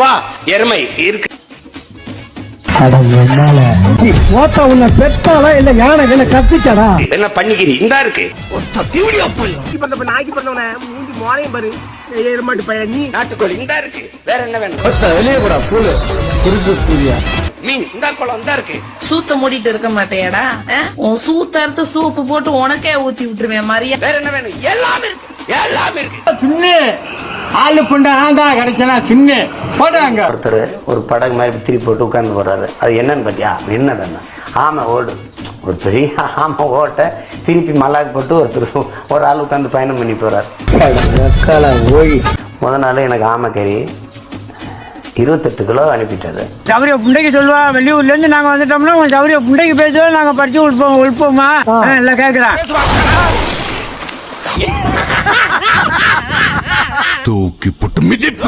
வா எருமை இருக்கு. உன்னை பெற்றாலா இல்ல யானை கத்திச்சடா என்ன பண்ணிக்கிறீ இந்தா இருக்கு. நாட்டுக்கோழி இந்தா இருக்கு. வேற என்ன வேணும்? மீன் இந்தா குளம் இந்தா இருக்கு. சூத்த மூடிட்டு இருக்க மாட்டேடா. உன் சூத்த அறுத்து சூப்பு போட்டு உனக்கே ஊத்தி விட்டுருவேன் மரியா. வேற என்ன வேணும்? எல்லாமே இருக்கு. எல்லாமே இருக்கு. ஆளு கொண்ட ஆங்கா கிடைச்சனா சின்ன போடாங்க. ஒருத்தர் ஒரு படகு மாதிரி திருப்பி போட்டு உட்கார்ந்து போறாரு. அது என்னன்னு பாத்தியா? என்னதுன்னா ஆமை ஓடு. ஒரு பெரிய ஆமை ஓட்ட திருப்பி மல்லாக்கு போட்டு ஒரு ஆள் உட்காந்து பயணம் பண்ணி போறாரு. முத நாள் எனக்கு ஆமை கறி 28 கிலோ அனுப்பிட்டது. சௌரிய புண்டைக்கு சொல்லுவா, வெளியூர்ல இருந்து நாங்க வந்துட்டோம்னா உங்க சௌரிய புண்டைக்கு பேசுவோம், நாங்க படிச்சு உள்போமா எல்லாம் கேட்கிறேன். தூக்கி போட்டு மிதிப்ப.